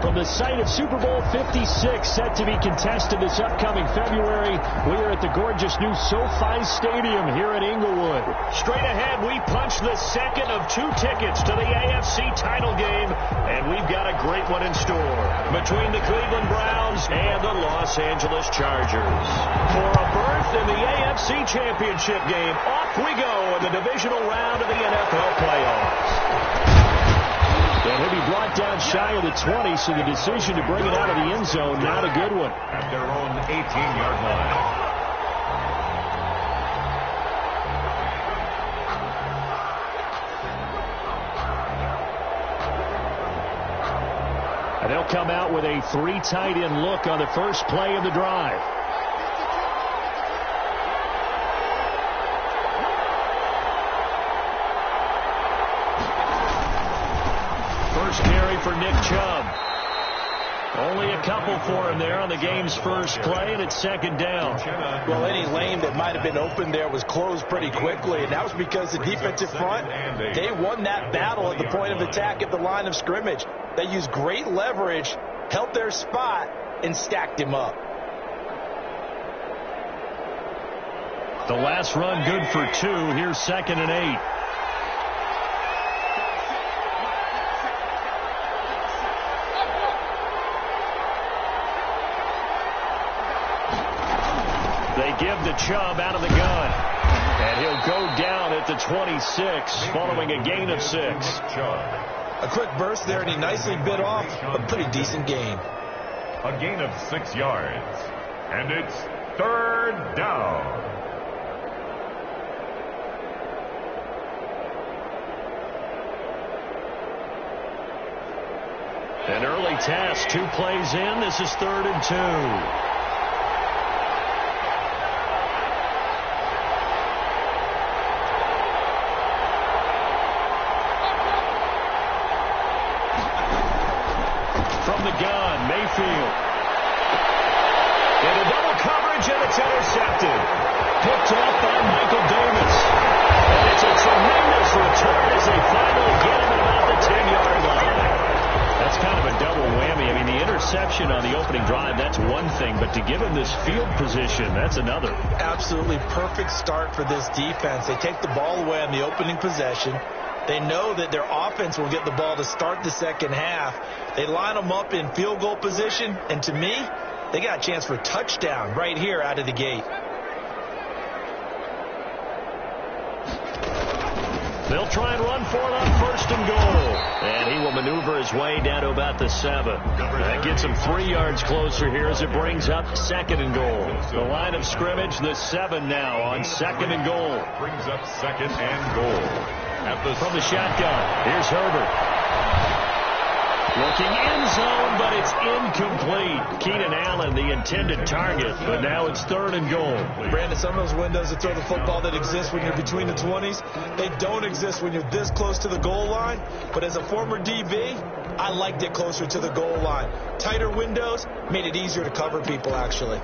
From the site of Super Bowl 56, set to be contested this upcoming February, we are at the gorgeous new SoFi Stadium here in Inglewood. Straight ahead, we punch the second of 2 tickets to the AFC title game, and we've got a great one in store between the Cleveland Browns and the Los Angeles Chargers. For a berth in the AFC Championship game, off we go in the divisional round of the NFL playoffs. And he'll be brought down shy of the 20, so the decision to bring it out of the end zone, not a good one. At their own 18-yard line. And they'll come out with a 3 tight end look on the first play of the drive. Carry for Nick Chubb. Only a couple for him there on the game's first play, and it's second down. Well, any lane that might have been open there was closed pretty quickly, and that was because the defensive front, they won that battle at the point of attack at the line of scrimmage. They used great leverage, held their spot, and stacked him up. The last run good for 2. Here's 2nd and 8. They give to Chubb out of the gun. And he'll go down at the 26 following a gain of 6. A quick burst there, and he nicely bit off a pretty decent gain. A gain of 6 yards. And it's 3rd down. An early task, 2 plays in. This is 3rd and 2. From the gun, Mayfield. Into double coverage, and it's intercepted. Picked off by Michael Davis. And it's a tremendous return as they finally get him at about the 10-yard line. That's kind of a double whammy. I mean, the interception on the opening drive, that's one thing, but to give him this field position, that's another. Absolutely perfect start for this defense. They take the ball away on the opening possession. They know that their offense will get the ball to start the second half. They line them up in field goal position, and to me, they got a chance for a touchdown right here out of the gate. They'll try and run for it on 1st and goal. And he will maneuver his way down to about the 7. That gets him 3 yards closer here as it brings up 2nd and goal. The line of scrimmage, the 7 now on 2nd and goal. Brings up 2nd and goal. From the shotgun, here's Herbert. Looking end zone, but it's incomplete. Keenan Allen, the intended target, but now it's 3rd and goal. Brandon, some of those windows to throw the football that exist when you're between the 20s, they don't exist when you're this close to the goal line. But as a former DB, I liked it closer to the goal line. Tighter windows made it easier to cover people, actually.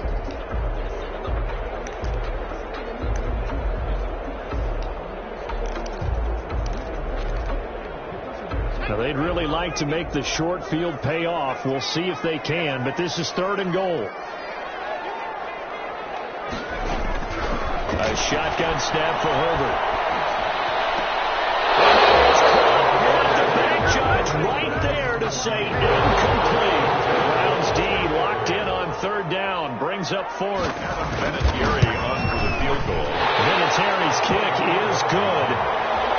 Now, they'd really like to make the short field pay off. We'll see if they can, but this is 3rd and goal. A shotgun snap for Herbert. And the back judge right there to say incomplete. The Browns D locked in on 3rd down, brings up 4th. Vinatieri on for the field goal. Vinatieri's kick is good.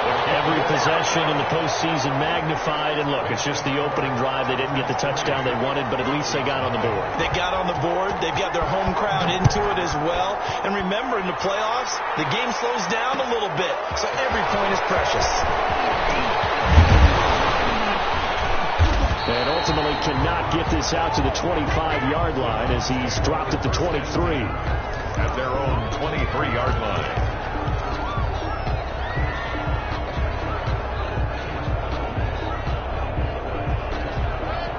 Every possession in the postseason magnified, and look, it's just the opening drive. They didn't get the touchdown they wanted, but at least they got on the board. They got on the board. They've got their home crowd into it as well. And remember, in the playoffs, the game slows down a little bit, so every point is precious. And ultimately cannot get this out to the 25-yard line as he's dropped at the 23. At their own 23-yard line.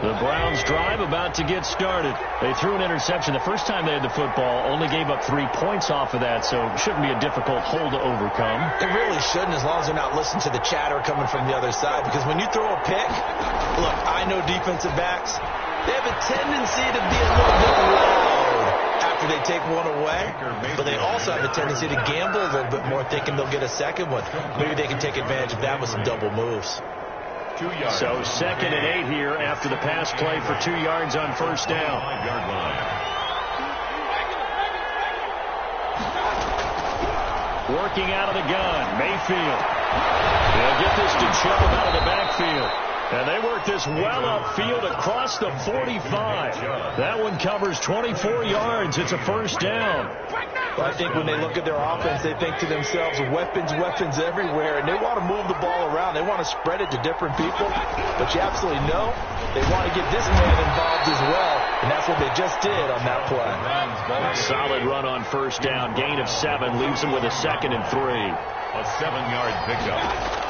The Browns drive about to get started. They threw an interception the first time they had the football, only gave up 3 points off of that, so it shouldn't be a difficult hole to overcome. It really shouldn't, as long as they're not listening to the chatter coming from the other side, because when you throw a pick, look, I know defensive backs, They have a tendency to be a little bit loud after they take one away, but they also have a tendency to gamble a little bit more, thinking they'll get a second one. Maybe they can take advantage of that with some double moves. 2 yards. So 2nd and 8 here after the pass play for 2 yards on first down. 5-yard line. Working out of the gun, Mayfield. They'll get this to Chubb out of the backfield. And they work this well upfield across the 45. That one covers 24 yards. It's a first down. Well, I think when they look at their offense, they think to themselves, weapons, weapons everywhere, and they want to move the ball around. They want to spread it to different people. But you absolutely know they want to get this man involved as well, and that's what they just did on that play. Solid run on first down. Gain of 7 leaves them with a 2nd and 3. A 7-yard pickup.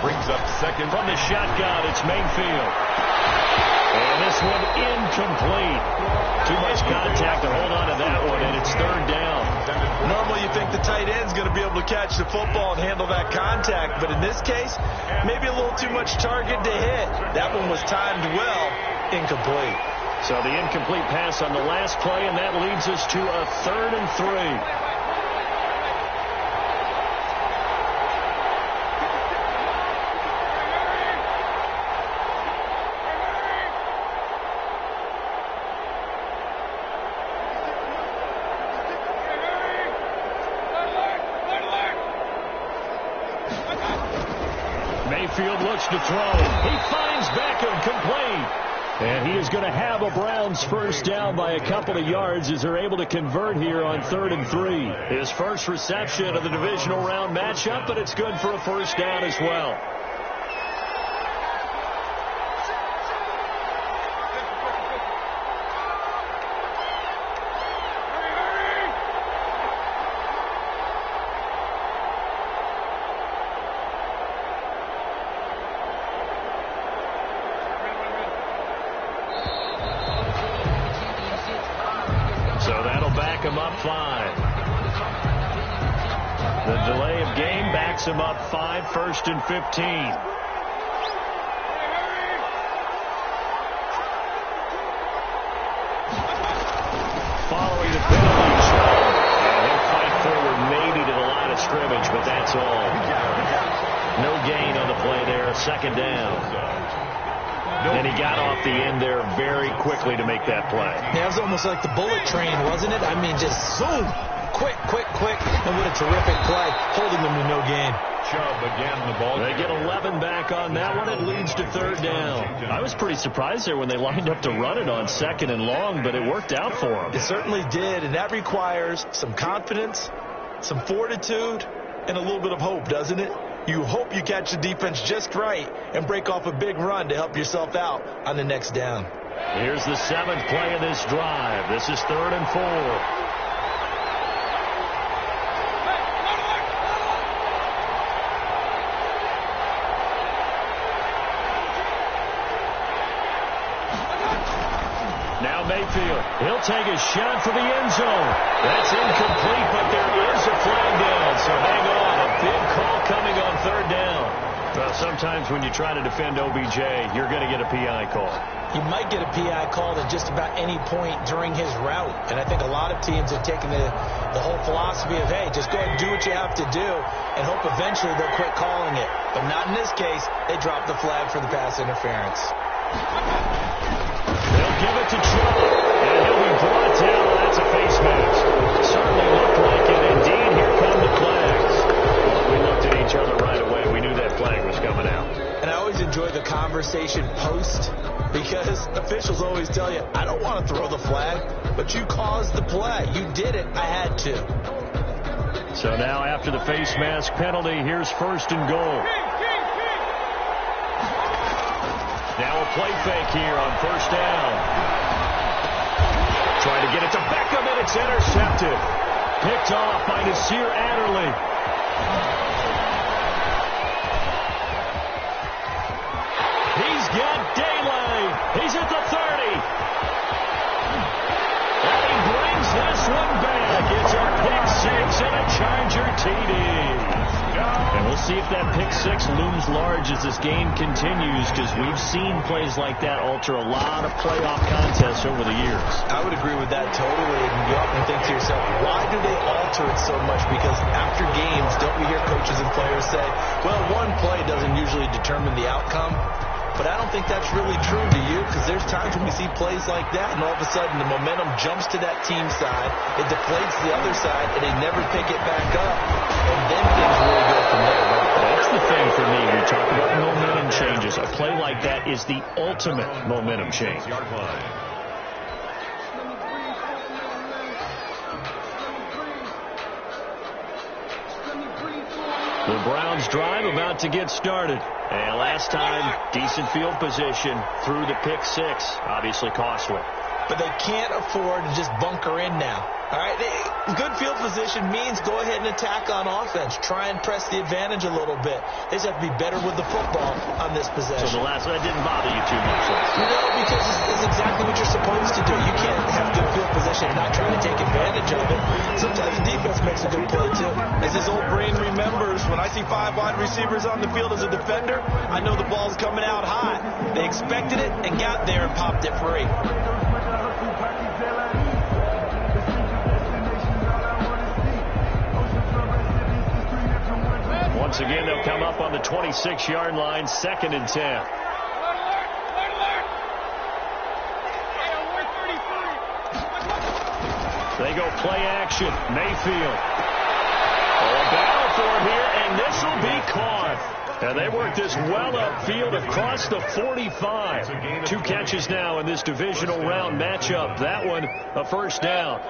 Brings up second. From the shotgun, it's Mayfield. And this one incomplete. Too much contact to hold on to that one, and it's 3rd down. Normally you think the tight end's going to be able to catch the football and handle that contact, but in this case, maybe a little too much target to hit. That one was timed well, incomplete. So the incomplete pass on the last play, and that leads us to a 3rd and 3. Mayfield looks to throw. He finds Beckham complete. And he is going to have a Browns first down by a couple of yards as they're able to convert here on 3rd and 3. His first reception of the divisional round matchup, but it's good for a first down as well. Him up 5. The delay of game backs him up 5, 1st and 15. Following the penalty shot, and he'll fight forward maybe to the line of scrimmage, but that's all. No gain on the play there, 2nd down. And he got off the end there very quickly to make that play. Yeah, it was almost like the bullet train, wasn't it? I mean, just zoom. Quick, quick, quick. And what a terrific play, holding them to no gain. Chubb again the ball. They get 11 back on that one. It leads to 3rd down. I was pretty surprised there when they lined up to run it on 2nd and long, but it worked out for them. It certainly did, and that requires some confidence, some fortitude, and a little bit of hope, doesn't it? You hope you catch the defense just right and break off a big run to help yourself out on the next down. Here's the 7th play of this drive. This is 3rd and 4. Now Mayfield, he'll take a shot for the end zone. That's incomplete, but there is a flag down, so hang on. A big call coming on 3rd down. Well, sometimes when you try to defend OBJ, you're going to get a PI call. You might get a PI call at just about any point during his route. And I think a lot of teams have taken the whole philosophy of, hey, just go ahead and do what you have to do and hope eventually they'll quit calling it. But not in this case. They dropped the flag for the pass interference. They'll give it to Chubb, and he'll be brought down. That's a face mask. Certainly looked like it. Indeed, here come the flags. We looked at each other right away. We knew that flag was coming out. And I always enjoy the conversation post because officials always tell you, I don't want to throw the flag, but you caused the play. You did it. I had to. So now after the face mask penalty, here's 1st and goal. Now a play fake here on 1st down. Trying to get it to Beckham, and it's intercepted. Picked off by Nasir Adderley. He's got daylight. He's at the 30. And he brings this one back. It's a pick 6 and a Charger TD. And we'll see if that pick six looms large as this game continues, because we've seen plays like that alter a lot of playoff contests over the years. I would agree with that totally. And you often think to yourself, why do they alter it so much? Because after games, don't we hear coaches and players say, well, one play doesn't usually determine the outcome? But I don't think that's really true to you, because there's times when we see plays like that, and all of a sudden the momentum jumps to that team side, it deflates the other side, and they never pick it back up, and then things really go from there. That's the thing for me. We talk about momentum changes. A play like that is the ultimate momentum change. The Browns drive about to get started. And last time, decent field position through the pick six. Obviously costly. But they can't afford to just bunker in now. All right, good field position means go ahead and attack on offense. Try and press the advantage a little bit. They just have to be better with the football on this possession. So the last one, that didn't bother you too much. Because it's exactly what you're supposed to do. You can't have good field position and not try to take advantage of it. Sometimes the defense makes a good play, too. As his old brain remembers, when I see 5 wide receivers on the field as a defender, I know the ball's coming out high. They expected it and got there and popped it free. Once again, they'll come up on the 26-yard line, 2nd and 10. They go play action. Mayfield. A battle for him here, and this will be caught. And they work this well upfield across the 45. 2 catches now in this divisional round matchup. That one, a first down.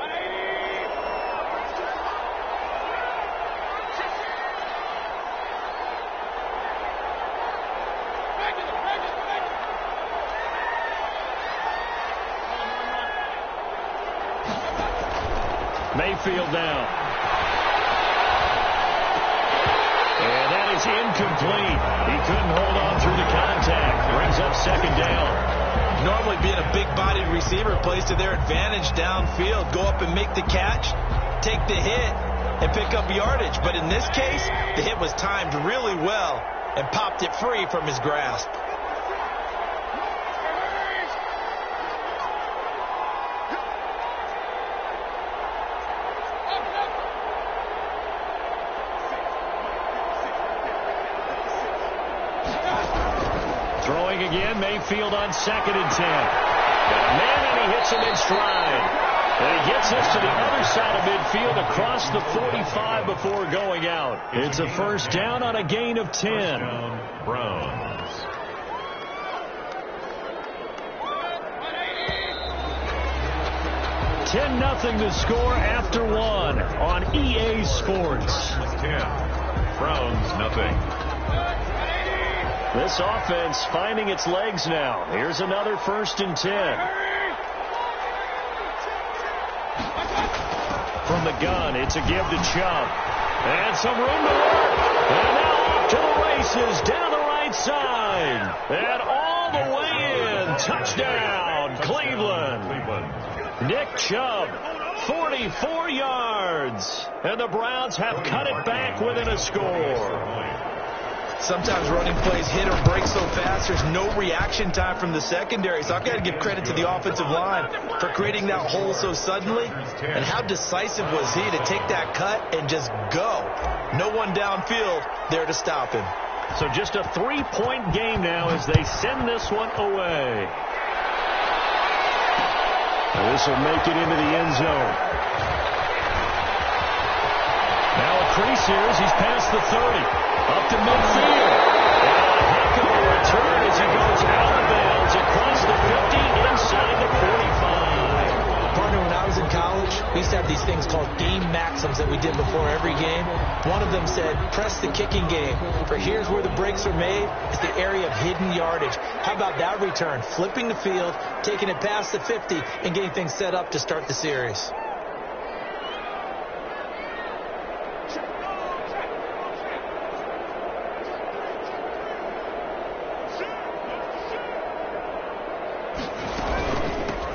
Mayfield now. And that is incomplete. He couldn't hold on through the contact. Brings up 2nd down. Normally being a big-bodied receiver plays to their advantage downfield. Go up and make the catch, take the hit, and pick up yardage. But in this case, the hit was timed really well and popped it free from his grasp. Throwing again, Mayfield on 2nd and 10. Got a man, and he hits him in stride. And he gets us to the other side of midfield across the 45 before going out. It's a first down on a gain of 10. Browns. $10-0 the score after 1 on EA Sports. 10. Browns, nothing. This offense finding its legs now. Here's another 1st and 10. From the gun, it's a give to Chubb. And some room to work. And now off to the races down the right side. And all the way in. Touchdown, Cleveland. Nick Chubb, 44 yards. And the Browns have cut it back within a score. Sometimes running plays hit or break so fast, there's no reaction time from the secondary. So I've got to give credit to the offensive line for creating that hole so suddenly. And how decisive was he to take that cut and just go? No one downfield there to stop him. So just a 3-point game now as they send this one away. And this will make it into the end zone. Now a crease here as he's past the 30. Up to midfield. And a heck of a return as he goes out of bounds across the 50 inside the 45. Partner, when I was in college, we used to have these things called game maxims that we did before every game. One of them said, press the kicking game. For here's where the breaks are made. It's the area of hidden yardage. How about that return? Flipping the field, taking it past the 50, and getting things set up to start the series.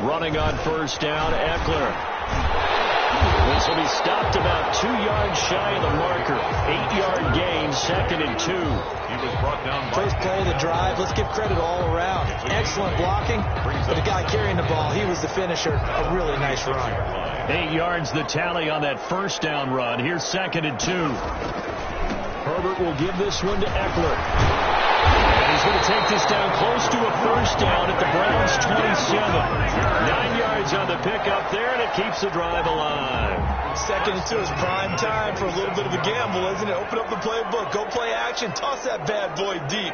Running on 1st down, Eckler. This He'll be stopped about 2 yards shy of the marker. 8-yard gain, 2nd and 2. He was brought down by first play of the drive. Let's give credit all around. Excellent blocking, but the guy carrying the ball, he was the finisher. A really nice run. 8 yards the tally on that first down run. Here's 2nd and 2. Herbert will give this one to Eckler. And he's going to take this down close to a first down at the Browns' 27. 9 yards on the pickup there, and it keeps the drive alive. 2nd and 2 is prime time for a little bit of a gamble, isn't it? Open up the playbook, go play action, toss that bad boy deep.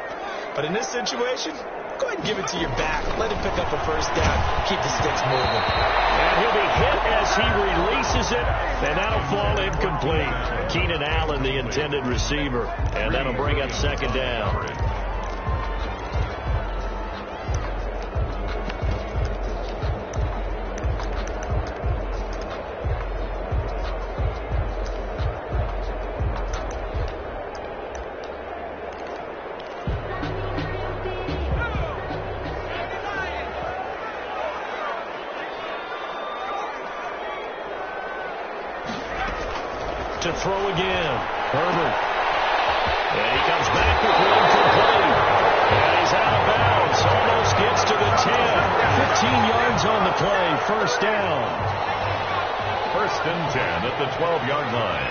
But in this situation, go ahead and give it to your back. Let him pick up a first down. Keep the sticks moving. And he'll be hit as he releases it, and that'll fall incomplete. Keenan Allen, the intended receiver, and that'll bring up 2nd down. To throw again. Herbert. And he comes back with one complete. And he's out of bounds. Almost gets to the 10. 15 yards on the play. First down. 1st and 10 at the 12-yard line.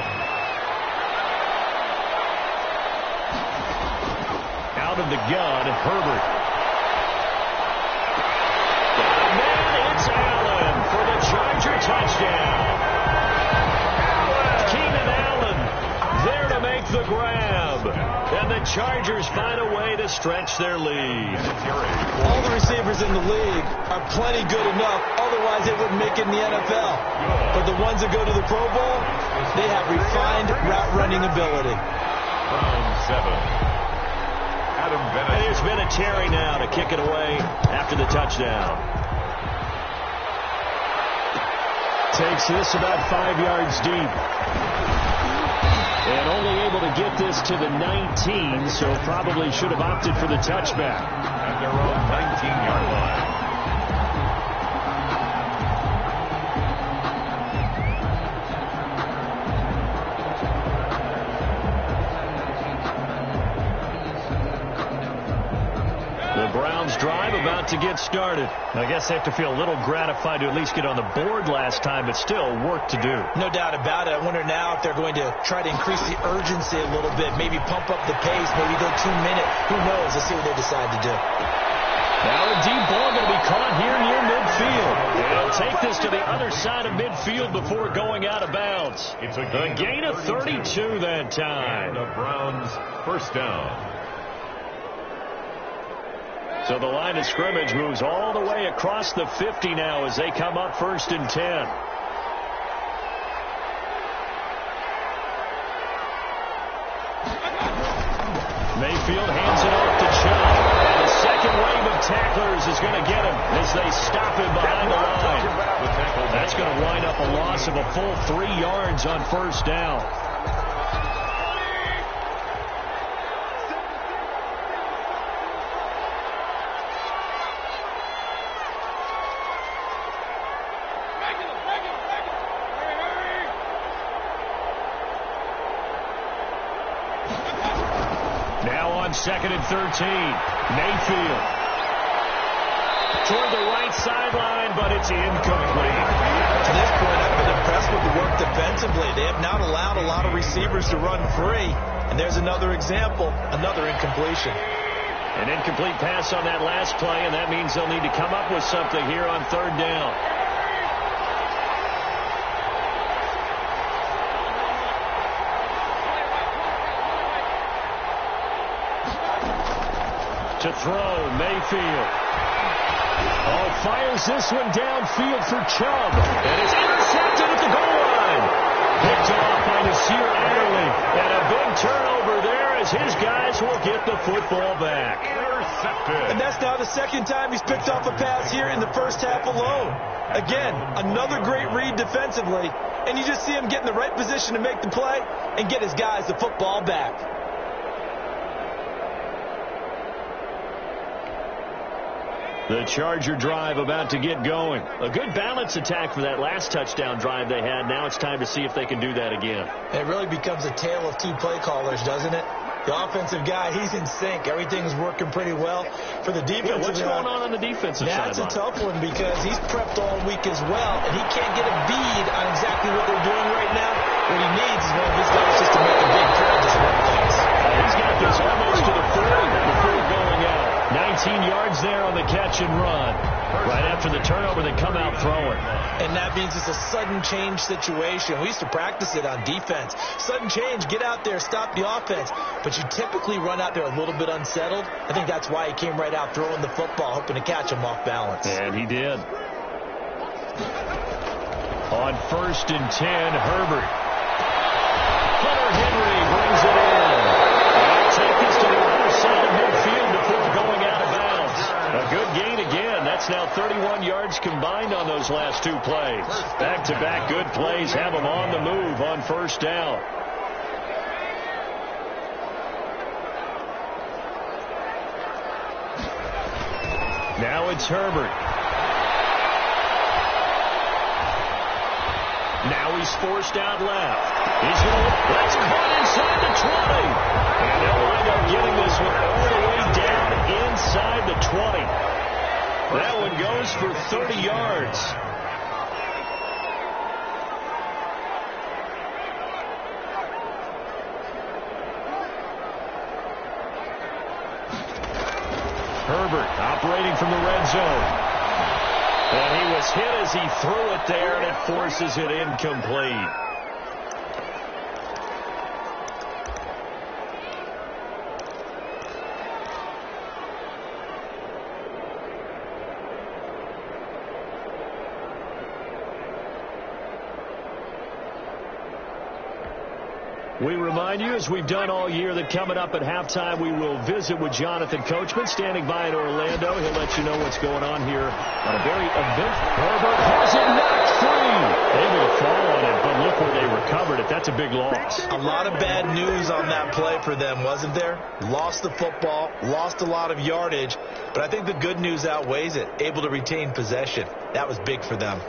Out of the gun, Herbert. And then it's Allen for the Charger touchdown. There to make the grab. And the Chargers find a way to stretch their lead. All the receivers in the league are plenty good enough. Otherwise, they wouldn't make it in the NFL. But the ones that go to the Pro Bowl, they have refined route running ability. Round 7. Adam Bennett. And there's been a Terry now to kick it away after the touchdown. Takes this about 5 yards deep. And only able to get this to the 19, so probably should have opted for the touchback. At their own 19-yard line. The Browns drive about to get started. I guess they have to feel a little gratified to at least get on the board last time, but still work to do. No doubt about it. I wonder now if they're going to try to increase the urgency a little bit, maybe pump up the pace, maybe go 2 minutes. Who knows? Let's see what they decide to do. Now a deep ball going to be caught here near midfield. They'll take this to the other side of midfield before going out of bounds. It's a gain of 32 that time. And the Browns' first down. So the line of scrimmage moves all the way across the 50 now as they come up 1st and 10. Mayfield hands it off to Chubb. And the second wave of tacklers is going to get him as they stop him behind the line. That's going to wind up a loss of a full 3 yards on first down. Now on 2nd and 13. Mayfield. Toward the right sideline, but it's incomplete. To this point, I've been impressed with the work defensively. They have not allowed a lot of receivers to run free. And there's another example, another incompletion. An incomplete pass on that last play, and that means they'll need to come up with something here on 3rd down. To throw, Mayfield. Oh, fires this one downfield for Chubb. And it's intercepted at the goal line. Picked off by Nasir Adderley. And a big turnover there as his guys will get the football back. Intercepted. And that's now the 2nd time he's picked off a pass here in the first half alone. Again, another great read defensively. And you just see him get in the right position to make the play and get his guys the football back. The Charger drive about to get going. A good balance attack for that last touchdown drive they had. Now it's time to see if they can do that again. It really becomes a tale of two play callers, doesn't it? The offensive guy, he's in sync. Everything's working pretty well. For the defensive what's going on the defensive side? That's a tough one because he's prepped all week as well, and he can't get a bead on exactly what they're doing right now. What he needs is one of his guys just to make a big play and just run things. He's got this almost to the 40 before going out. 19 yards there on the catch and run. Right after the turnover, they come out throwing. And that means it's a sudden change situation. We used to practice it on defense. Sudden change, get out there, stop the offense. But you typically run out there a little bit unsettled. I think that's why he came right out throwing the football, hoping to catch him off balance. And he did. On 1st and 10, Herbert. Hunter Henry brings it in. He'll take this to the other side of midfield before going out of bounds. A good gain again. That's now 31 yards combined on those last two plays. Back-to-back good plays have them on the move on 1st down. Now it's Herbert. Now he's forced out left. He's going to let's caught inside the 20. And they'll wind up getting this one all the way down inside the 20. That one goes for 30 yards. Herbert operating from the red zone. And he was hit as he threw it there, and it forces it incomplete. We remind you, as we've done all year, that coming up at halftime, we will visit with Jonathan Coachman, standing by in Orlando. He'll let you know what's going on here on a very event. Herbert has it knocked free. Able to fall on it, but look where they recovered it. That's a big loss. A lot of bad news on that play for them, wasn't there? Lost the football, lost a lot of yardage, but I think the good news outweighs it. Able to retain possession. That was big for them.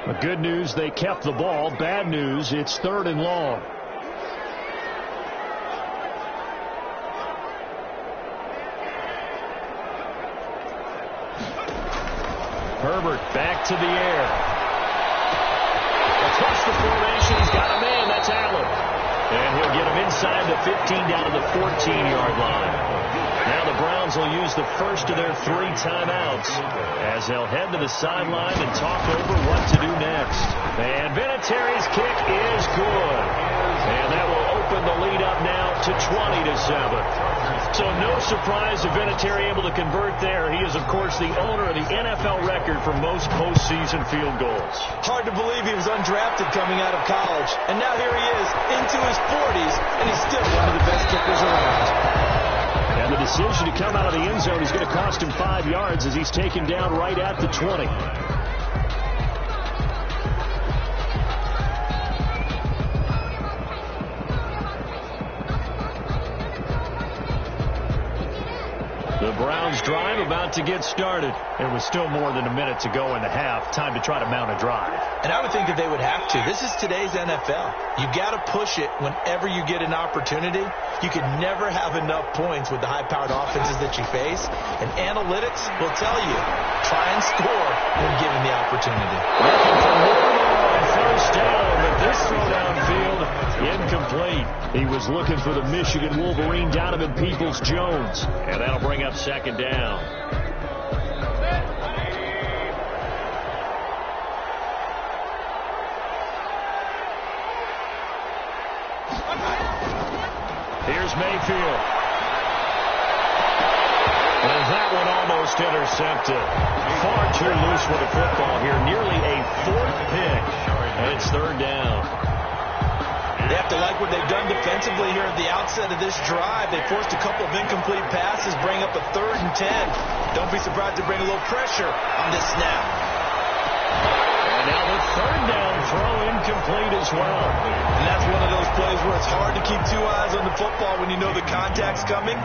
The good news, they kept the ball. Bad news, it's 3rd and long. Herbert back to the air. Across the formation, he's got a man. That's Allen. And he'll get him inside the 15 down to the 14-yard line. Now the Browns will use the first of their 3 timeouts as they'll head to the sideline and talk over what to do next. And Vinatieri's kick is good. And that will open the lead up now to 20-7. So no surprise if Vinatieri able to convert there. He is, of course, the owner of the NFL record for most postseason field goals. Hard to believe he was undrafted coming out of college. And now here he is into his 40s, and he's still one of the best kickers around. And the decision to come out of the end zone is going to cost him 5 yards as he's taken down right at the 20. The Browns drive about to get started. There was still more than a minute to go in the half. Time to try to mount a drive. And I would think that they would have to. This is today's NFL. You got to push it whenever you get an opportunity. You can never have enough points with the high-powered offenses that you face. And analytics will tell you, try and score when given the opportunity. Looking for more on 1st down, but this throw downfield incomplete. He was looking for the Michigan Wolverine, Donovan Peoples-Jones. And that'll bring up 2nd down. Here's Mayfield. And that one almost intercepted. Far too loose with the football here. Nearly a 4th pick. And it's 3rd down. They have to like what they've done defensively here at the outset of this drive. They forced a couple of incomplete passes, bring up a 3rd and 10. Don't be surprised to bring a little pressure on this snap. And And now the third down throw incomplete as well. And that's one of those plays where it's hard to keep two eyes on the football when you know the contact's coming,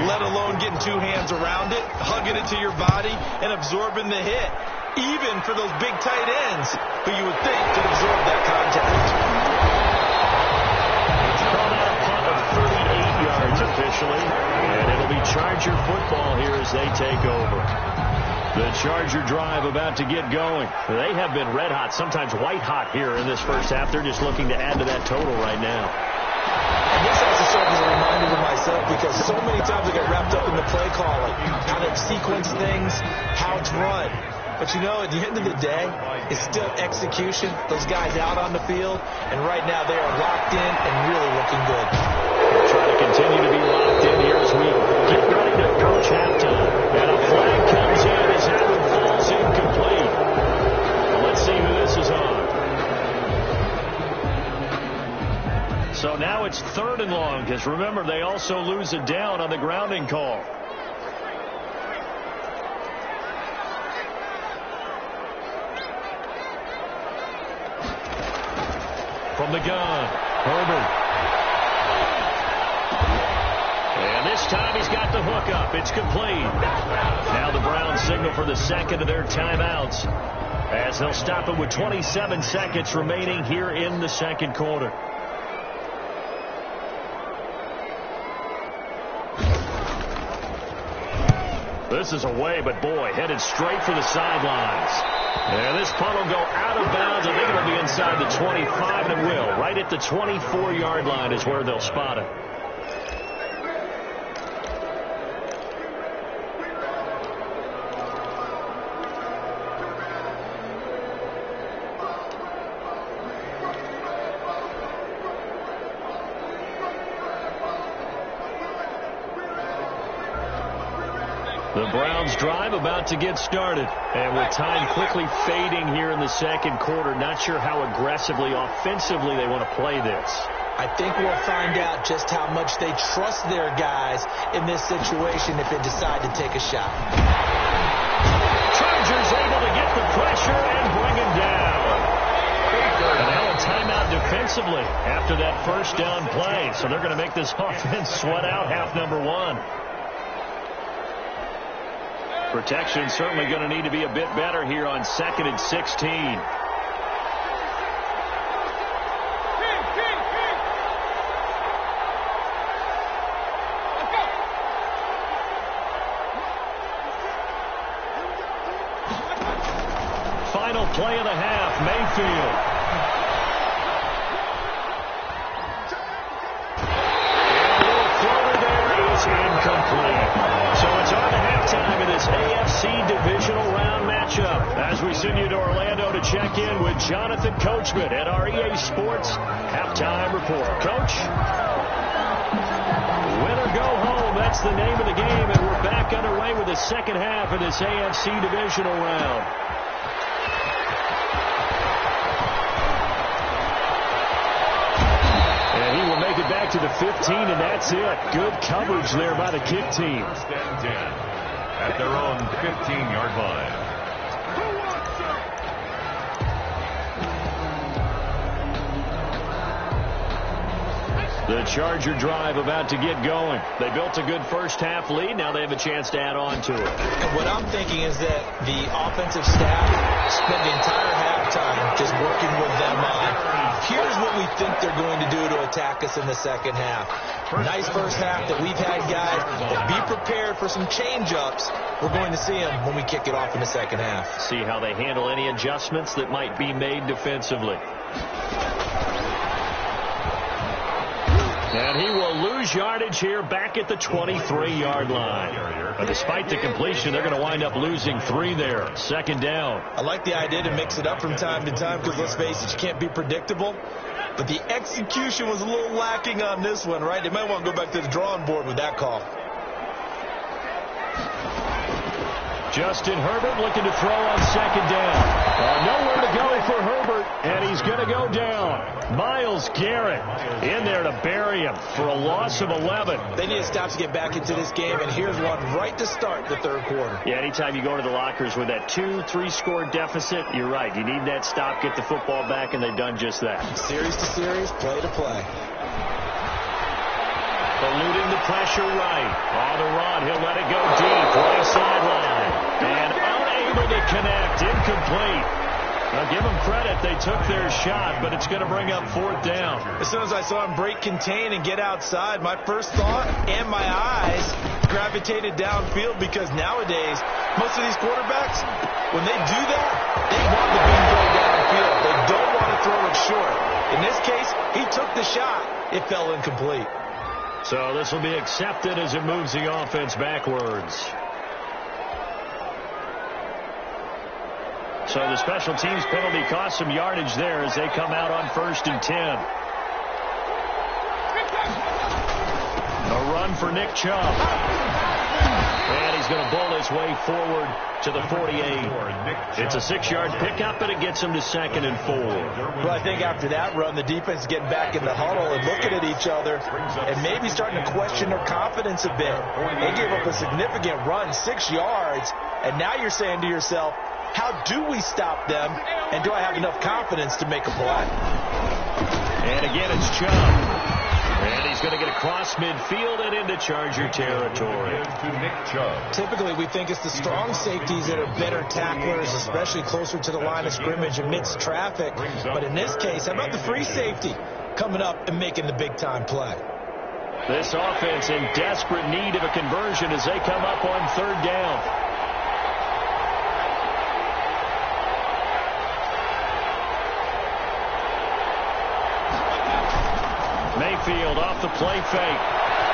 let alone getting two hands around it, hugging it to your body, and absorbing the hit, even for those big tight ends who you would think could absorb that contact. It's called out a punt of 38 yards officially, and it'll be Charger football here as they take over. The Charger drive about to get going. They have been red hot, sometimes white hot here in this first half. They're just looking to add to that total right now. And this has to serve as a reminder to myself because so many times I get wrapped up in the play calling, how they sequence things, how it's run. But, you know, at the end of the day, it's still execution. Those guys out on the field, and right now they are locked in and really looking good. We'll try to continue to be locked in here as we get ready to approach halftime. And a flag comes in as Allen falls incomplete. Well, let's see who this is on. So now it's 3rd and long, because remember, they also lose a down on the grounding call. From the gun, Herbert. And this time he's got the hook up. It's complete. Now the Browns signal for the second of their timeouts as they'll stop it with 27 seconds remaining here in the second quarter. This is away, but boy, headed straight for the sidelines. And this punt will go out of bounds. I think it'll be inside the 25, and it will. Right at the 24-yard line is where they'll spot it. The Browns drive about to get started. And with time quickly fading here in the second quarter, not sure how aggressively, offensively they want to play this. I think we'll find out just how much they trust their guys in this situation if they decide to take a shot. Chargers able to get the pressure and bring him down. And now a timeout defensively after that first down play. So they're going to make this offense sweat out half number one. Protection certainly going to need to be a bit better here on 2nd and 16. Final play of the half, Mayfield. Incomplete. So it's on to halftime in this AFC divisional round matchup as we send you to Orlando to check in with Jonathan Coachman at our EA Sports Halftime Report. Coach? Win or go home, that's the name of the game, and we're back underway with the second half of this AFC divisional round. And he will make it back to the 15, and that's it. Good coverage there by the kick team. 1st and 10 at their own 15-yard line. The Charger drive about to get going. They built a good first half lead. Now they have a chance to add on to it. And what I'm thinking is that the offensive staff spent the entire halftime just working with them on, here's what we think they're going to do to attack us in the second half. Nice first half that we've had, guys, but be prepared for some change-ups. We're going to see them when we kick it off in the second half. See how they handle any adjustments that might be made defensively. And he will lose yardage here back at the 23-yard line. But despite the completion, they're going to wind up losing 3 there. 2nd down. I like the idea to mix it up from time to time because, let's face it, you can't be predictable. But the execution was a little lacking on this one, right? They might want to go back to the drawing board with that call. Justin Herbert looking to throw on second down. Nowhere to go for Herbert, and he's going to go down. Myles Garrett in there to bury him for a loss of 11. They need a stop to get back into this game, and here's one right to start the third quarter. Yeah, anytime you go to the lockers with that 2-3 score deficit, you're right. You need that stop, get the football back, and they've done just that. Series to series, play to play. Eluding the pressure right. On the run, he'll let it go deep, right sideline. And unable to connect, incomplete. Now, give them credit. They took their shot, but it's going to bring up fourth down. As soon as I saw him break contain and get outside, my first thought and my eyes gravitated downfield, because nowadays, most of these quarterbacks, when they do that, they want the big throw downfield. They don't want to throw it short. In this case, he took the shot. It fell incomplete. So this will be accepted as it moves the offense backwards. So the special teams penalty cost some yardage there as they come out on 1st and 10. A run for Nick Chubb. And he's going to bowl his way forward to the 48. It's a 6-yard pickup, and it gets him to 2nd and 4. Well, I think after that run, the defense is getting back in the huddle and looking at each other and maybe starting to question their confidence a bit. They gave up a significant run, 6 yards, and now you're saying to yourself, how do we stop them, and do I have enough confidence to make a play? And again, it's Chubb. And he's going to get across midfield and into Charger territory. Typically, we think it's the strong safeties that are better tacklers, especially closer to the line of scrimmage amidst traffic. But in this case, how about the free safety coming up and making the big-time play? This offense in desperate need of a conversion as they come up on 3rd down. Mayfield off the play fake.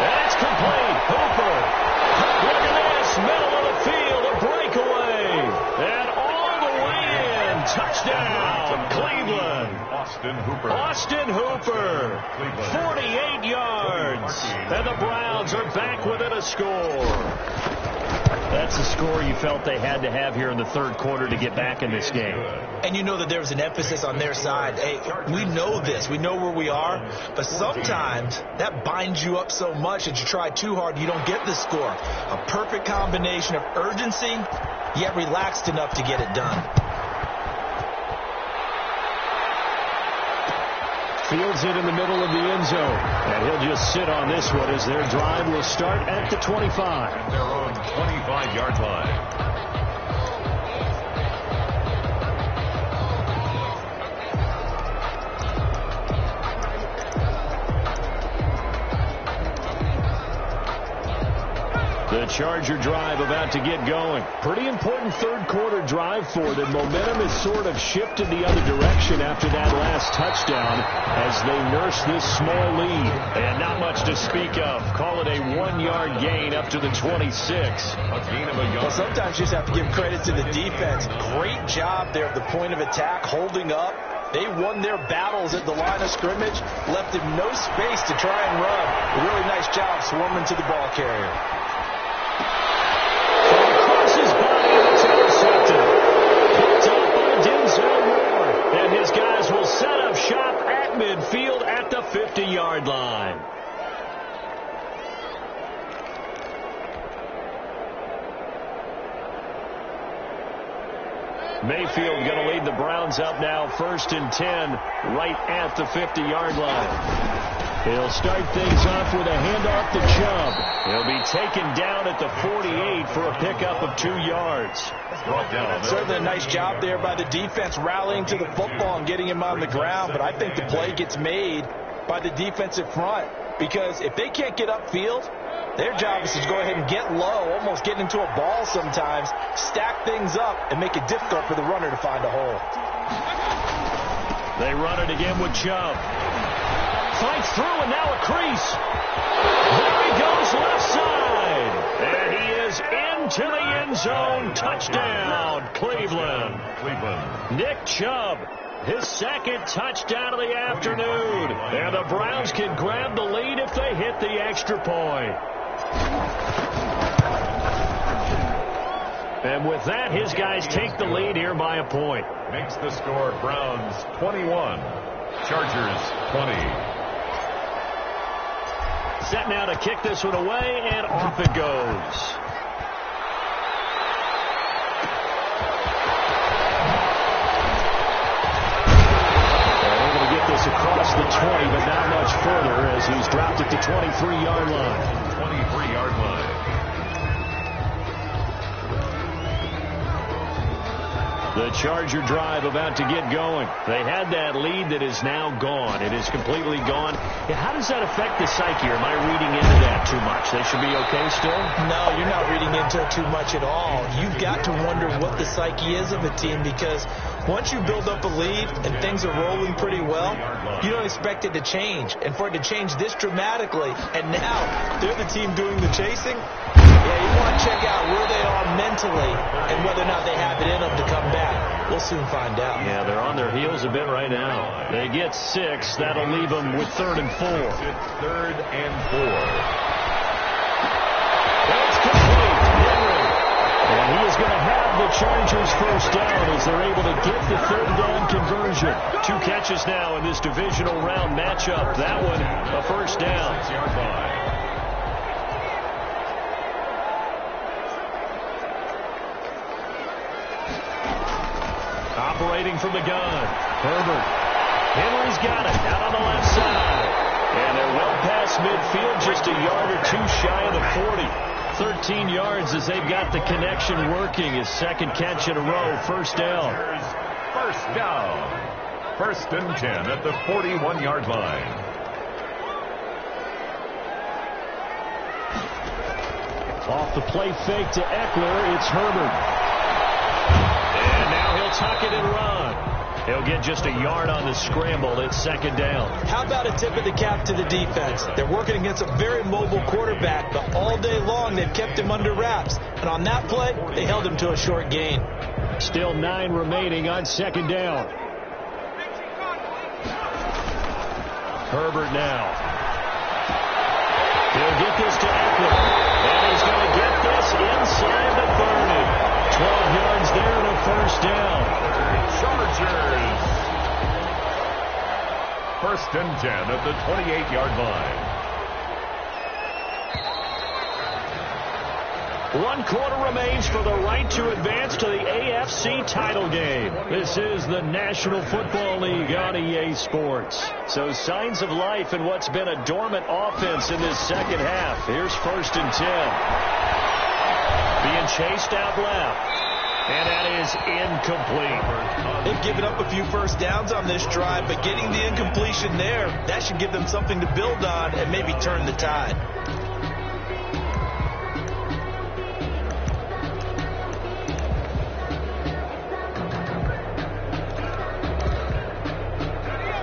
That's complete. Hooper. Look at this. Middle of the field. A breakaway. And all the way in. Touchdown. Cleveland. Austin Hooper. 48 yards. And the Browns are back within a score. That's the score you felt they had to have here in the third quarter to get back in this game. And you know that there was an emphasis on their side. Hey, we know this. We know where we are. But sometimes that binds you up so much that you try too hard, you don't get the score. A perfect combination of urgency, yet relaxed enough to get it done. Fields it in the middle of the end zone. And he'll just sit on this one as their drive will start at the 25. At their own 25-yard line. The Charger drive about to get going. Pretty important third quarter drive for them. Momentum has sort of shifted the other direction after that last touchdown as they nurse this small lead. And not much to speak of. Call it a 1-yard gain up to the 26. A gain of a yard. Well, sometimes you just have to give credit to the defense. Great job there at the point of attack, holding up. They won their battles at the line of scrimmage, left him no space to try and run. A really nice job swarming to the ball carrier. And his guys will set up shop at midfield at the 50-yard line. Mayfield going to lead the Browns up now, 1st and 10, right at the 50-yard line. He'll start things off with a handoff to Chubb. He'll be taken down at the 48 for a pickup of 2 yards. Certainly a nice job there by the defense rallying to the football and getting him on the ground, but I think the play gets made by the defensive front, because if they can't get upfield, their job is to go ahead and get low, almost get into a ball sometimes, stack things up, and make it difficult for the runner to find a hole. They run it again with Chubb. Fights through, and now a crease. There he goes left side. And he is into the end zone. Touchdown, Cleveland. Nick Chubb, his 2nd touchdown of the afternoon. And the Browns can grab the lead if they hit the extra point. And with that, his guys take the lead here by a point. Makes the score Browns 21, Chargers 20. Set now to kick this one away, and off it goes. Able to get this across the 20, but not much further as he's dropped it to 23-yard line. 23-yard line. The Charger drive about to get going. They had that lead that is now gone. It is completely gone. Yeah, how does that affect the psyche? Or am I reading into that too much? They should be okay still? No, you're not reading into it too much at all. You've got to wonder what the psyche is of a team, because once you build up a lead and things are rolling pretty well, you don't expect it to change. And for it to change this dramatically, and now they're the team doing the chasing, yeah, you want to check out where they are mentally and whether or not they have it in them to come back. We'll soon find out. Yeah, they're on their heels a bit right now. They get 6. That'll leave them with 3rd and 4. It's 3rd and 4. That's complete. Henry. And he is going to have the Chargers first down as they're able to get the 3rd down conversion. 2 catches now in this divisional round matchup. That one a first down. 6-yard line. Operating from the gun, Herbert. Henry's got it out on the left side. And they're well past midfield, just a yard or 2 shy of the 40. 13 yards as they've got the connection working. His 2nd catch in a row, first down. First down. 1st and 10 at the 41-yard line. Off the play fake to Eckler, it's Herbert. And now he'll tuck it and run. He'll get just a yard on the scramble. It's 2nd down. How about a tip of the cap to the defense? They're working against a very mobile quarterback, but all day long they've kept him under wraps. And on that play, they held him to a short gain. Still 9 remaining on 2nd down. Herbert now. He'll get this to Eckler. And he's going to get this inside the 30. 12 yards there and a first down. Chargers. 1st and 10 at the 28-yard line. 1 quarter remains for the right to advance to the AFC title game. This is the National Football League on EA Sports. So signs of life in what's been a dormant offense in this 2nd half. Here's 1st and 10. Being chased out left. And that is incomplete. They've given up a few first downs on this drive, but getting the incompletion there, that should give them something to build on and maybe turn the tide.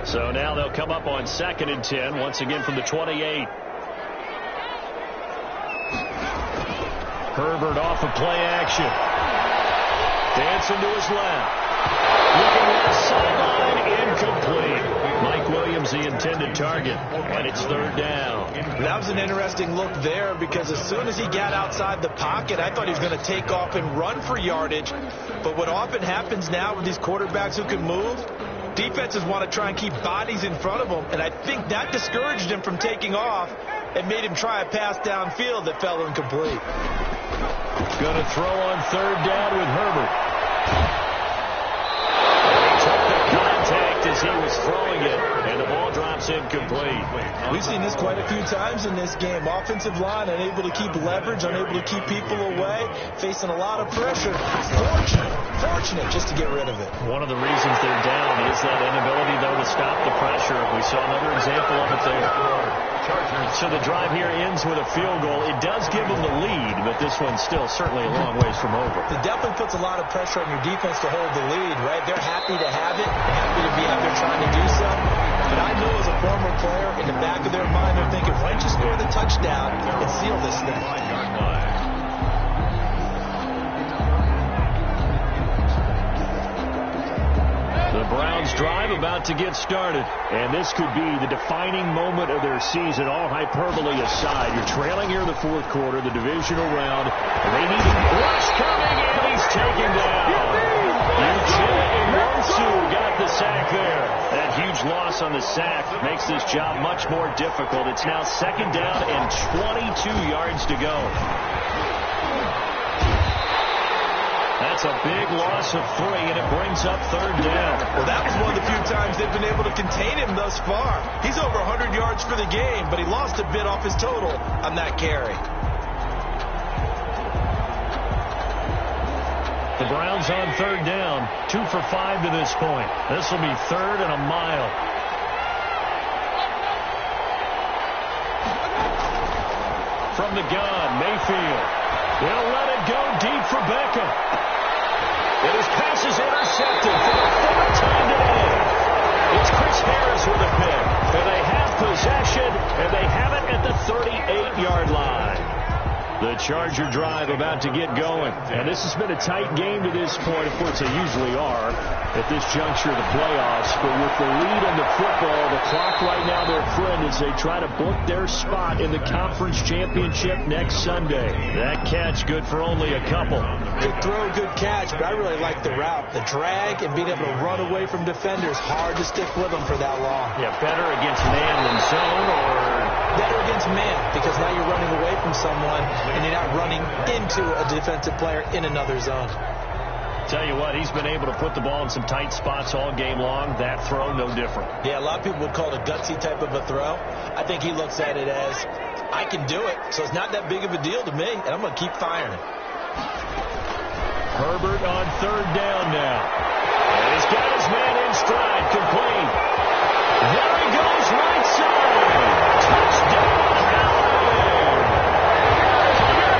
So now they'll come up on 2nd and 10, once again from the 28. Herbert off of play action. Dancing to his left. Looking left sideline, incomplete. Mike Williams, the intended target, and it's 3rd down. That was an interesting look there, because as soon as he got outside the pocket, I thought he was going to take off and run for yardage. But what often happens now with these quarterbacks who can move, defenses want to try and keep bodies in front of them, and I think that discouraged him from taking off and made him try a pass downfield that fell incomplete. Going to throw on 3rd down with Herbert. He took the contact as he was throwing it, and the ball drops incomplete. We've seen this quite a few times in this game. Offensive line unable to keep leverage, unable to keep people away, facing a lot of pressure. Fortunate just to get rid of it. One of the reasons they're down is that inability, though, to stop the pressure. We saw another example of it there. So the drive here ends with a field goal. It does give them the lead, but this one's still certainly a long ways from over. It definitely puts a lot of pressure on your defense to hold the lead, right? They're happy to have it, happy to be out there trying to do so. But I know as a former player, in the back of their mind, they're thinking, why don't you score the touchdown and seal this thing? The Browns drive about to get started. And this could be the defining moment of their season, all hyperbole aside. You're trailing here in the fourth quarter, the divisional round. They need a rush coming, and he's taken down. Eugene got the sack there. That huge loss on the sack makes this job much more difficult. It's now second down and 22 yards to go. That's a big loss of 3, and it brings up third down. Well, that was one of the few times they've been able to contain him thus far. He's over 100 yards for the game, but he lost a bit off his total on that carry. The Browns on third down, 2 for 5 to this point. This will be third and a mile. From the gun, Mayfield. They'll let it go deep for Beckham. And his pass is intercepted for the third time today. It's Chris Harris with a pick. And they have possession, and they have it at the 38-yard line. The Charger drive about to get going. And this has been a tight game to this point. Of course, they usually are at this juncture of the playoffs. But with the lead in the football, the clock right now, their friend, as they try to book their spot in the conference championship next Sunday. That catch good for only a couple. Good throw, good catch, but I really like the route. The drag and being able to run away from defenders, hard to stick with them for that long. Yeah, better against man than zone, or better against man, because now you're running away from someone and you're not running into a defensive player in another zone. Tell you what, he's been able to put the ball in some tight spots all game long. That throw, no different. Yeah, a lot of people would call it a gutsy type of a throw. I think he looks at it as, I can do it, so it's not that big of a deal to me, and I'm going to keep firing. Herbert on third down now. And he's got his man in stride, complete. There he goes, right side. Touchdown,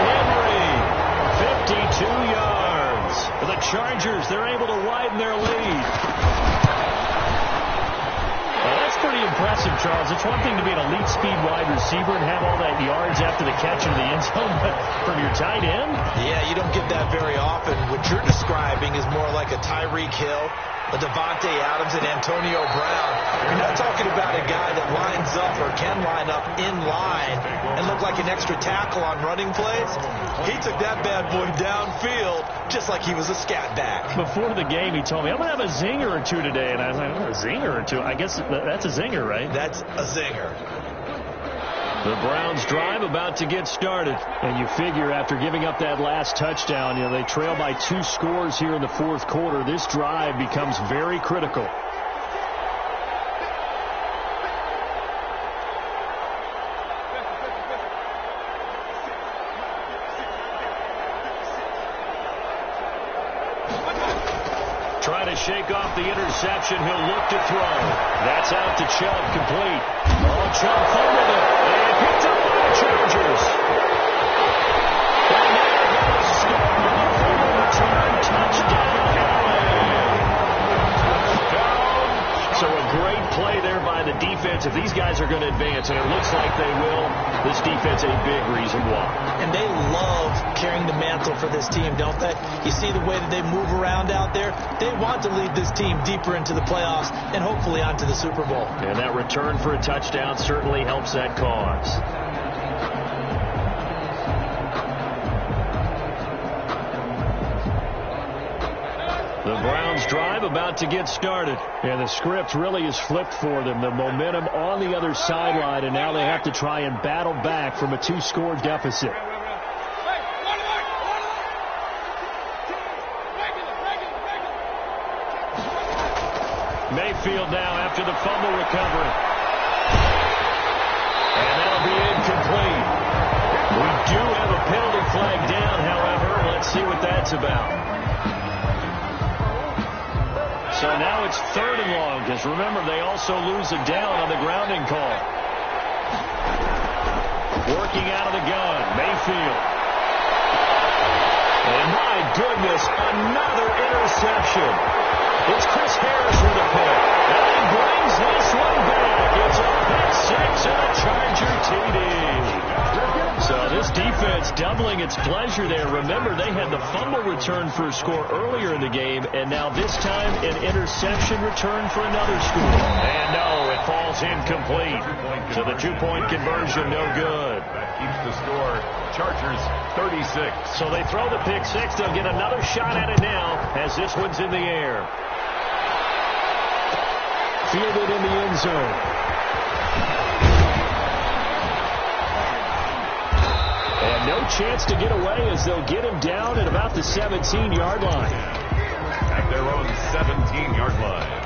Henry. 52 yards. For the Chargers, they're able to widen their lead. Well, that's pretty impressive, Charles. It's one thing to be an elite speed wide receiver and have all that yards after the catch into the end zone, but from your tight end? Yeah, you don't get that very often. What you're describing is more like a Tyreek Hill, a Devontae Adams, and Antonio Brown. You're not talking about a guy that lines up or can line up in line and look like an extra tackle on running plays. He took that bad boy downfield just like he was a scat back. Before the game, he told me, I'm going to have a zinger or two today. And I was like, oh, a zinger or two? I guess that's a zinger, right? That's a zinger. The Browns drive about to get started. And you figure after giving up that last touchdown, they trail by 2 scores here in the fourth quarter. This drive becomes very critical. Trying to shake off the interception. He'll look to throw. That's out to Chubb, complete. Oh, Chubb fumbled it. And picked up by the Chargers. And there goes Scott for the return touchdown. So a great play there by the defense. If these guys are going to advance, and it looks like they will, this defense a big reason why. And they love carrying the mantle for this team, don't they? You see the way that they move around out there? They want to lead this team deeper into the playoffs and hopefully onto the Super Bowl. And that return for a touchdown certainly helps that cause. The Browns drive about to get started. And the script really is flipped for them. The momentum on the other sideline, and now they have to try and battle back from a 2-score deficit. Mayfield now after the fumble recovery. And that'll be incomplete. We do have a penalty flag down, however. Let's see what that's about. So now it's third and long, because remember, they also lose a down on the grounding call. Working out of the gun, Mayfield. And my goodness, another interception. It's Chris Harris with a pick. brings this one back. It's a pick six and a Charger TD. So this defense doubling its pleasure there. Remember, they had the fumble return for a score earlier in the game, and now this time an interception return for another score. And no, it falls incomplete. So the two-point conversion, no good. That keeps the score. Chargers 36. So they throw the pick six. They'll get another shot at it now as this one's in the air. Fielded in the end zone. And no chance to get away as they'll get him down at about the 17-yard line. At their own 17-yard line.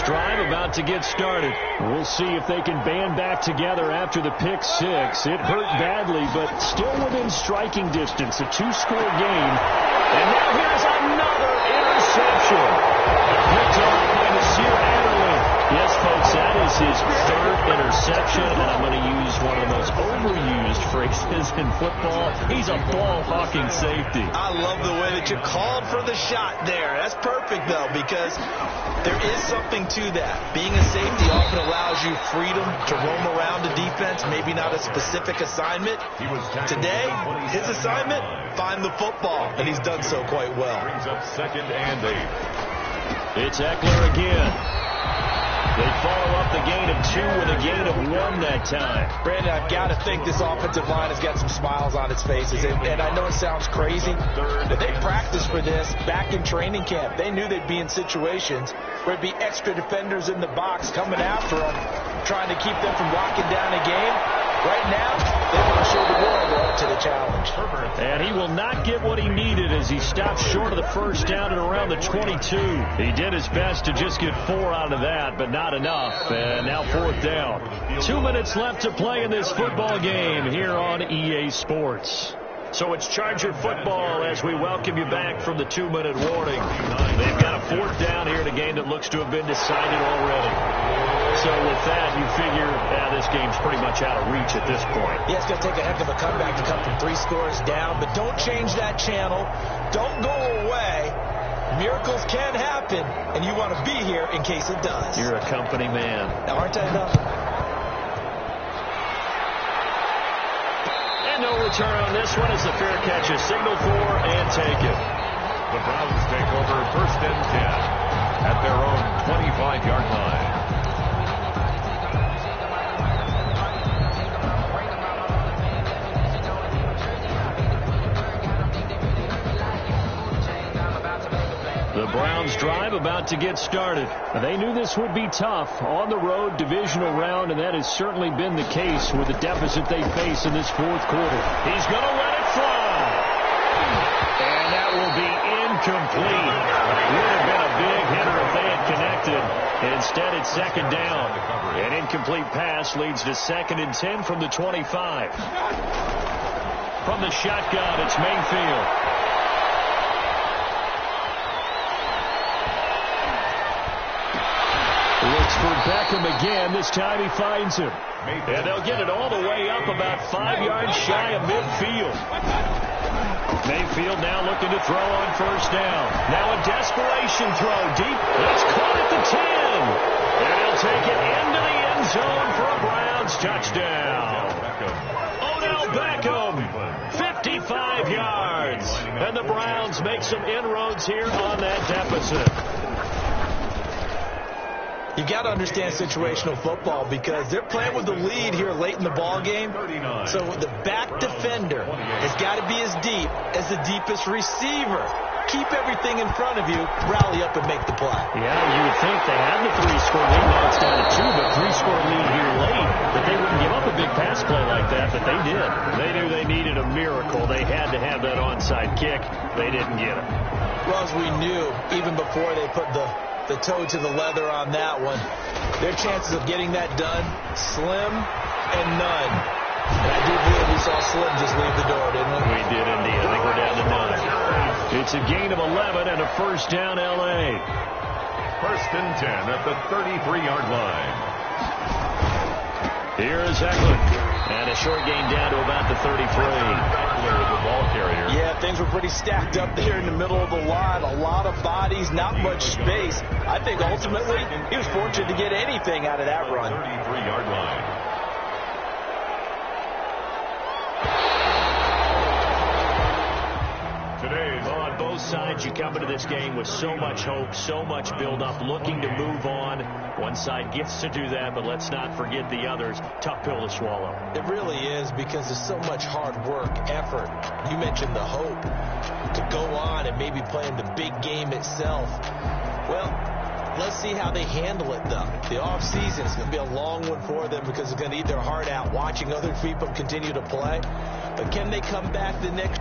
Drive about to get started. We'll see if they can band back together after the pick six. It hurt badly, but still within striking distance. A two-score game. And now here's another interception. Picked off by Nasir Adderley. Yes, folks, that is his third interception, and I'm going to use one of the most overused phrases in football. He's a ball-hawking safety. I love the way that you called for the shot there. That's perfect, though, because there is something to that. Being a safety often allows you freedom to roam around the defense, maybe not a specific assignment. Today, his assignment, find the football, and he's done so quite well. Brings up 2nd and 8. It's Eckler again. They follow up the gain of 2 with a gain of 1 that time. Brandon, I've got to think this offensive line has got some smiles on its faces. And I know it sounds crazy, but they practiced for this back in training camp. They knew they'd be in situations where there'd be extra defenders in the box coming after them, trying to keep them from locking down a game. Right now, they want to show the world they're up to the challenge. And he will not get what he needed as he stopped short of the first down at around the 22. He did his best to just get 4 out of that, but not enough. And now 4th down. 2 minutes left to play in this football game here on EA Sports. So it's Charger football as we welcome you back from the 2-minute warning. They've got a 4th down here in a game that looks to have been decided already. So with that, you figure this game's pretty much out of reach at this point. Yeah, it's going to take a heck of a comeback to come from 3 scores down, but don't change that channel. Don't go away. Miracles can happen, and you want to be here in case it does. You're a company man. Now, aren't I enough? And no return on this one as the fair catch is signaled for and taken. The Browns take over 1st and 10 at their own 25-yard line. The Browns drive about to get started. They knew this would be tough on the road divisional round, and that has certainly been the case with the deficit they face in this 4th quarter. He's going to let it fly. And that will be incomplete. Would have been a big hitter if they had connected. Instead, it's 2nd down. An incomplete pass leads to 2nd and 10 from the 25. From the shotgun, it's Mayfield. Looks for Beckham again. This time he finds him. And they'll get it all the way up about 5 yards shy of midfield. Mayfield now looking to throw on 1st down. Now a desperation throw deep. It's caught at the 10. And he'll take it into the end zone for a Browns touchdown. Odell Beckham, 55 yards. And the Browns make some inroads here on that deficit. You got to understand situational football because they're playing with the lead here late in the ball game. So the back defender has got to be as deep as the deepest receiver. Keep everything in front of you, rally up and make the play. Yeah, you would think they had the 3-score lead. Now it's down to 2, but 3-score lead here late. That they wouldn't give up a big pass play like that, but they did. They knew they needed a miracle. They had to have that onside kick. They didn't get it. Well, as we knew, even before they put the toe to the leather on that one, their chances of getting that done, slim and none. And I do believe we saw Slim just leave the door, didn't we? We did indeed. I think we're down to 9. It's a gain of 11 and a 1st down, L.A. 1st and 10 at the 33-yard line. Here's Eckler. And a short gain down to about the 33. The ball carrier. Yeah, things were pretty stacked up there in the middle of the line. A lot of bodies, not much space. I think ultimately he was fortunate to get anything out of that run. 33-yard line. On both sides, you come into this game with so much hope, so much build-up, looking to move on. One side gets to do that, but let's not forget the others. Tough pill to swallow. It really is, because there's so much hard work, effort. You mentioned the hope to go on and maybe play in the big game itself. Well, let's see how they handle it, though. The offseason is going to be a long one for them because they're going to eat their heart out watching other people continue to play. But can they come back the next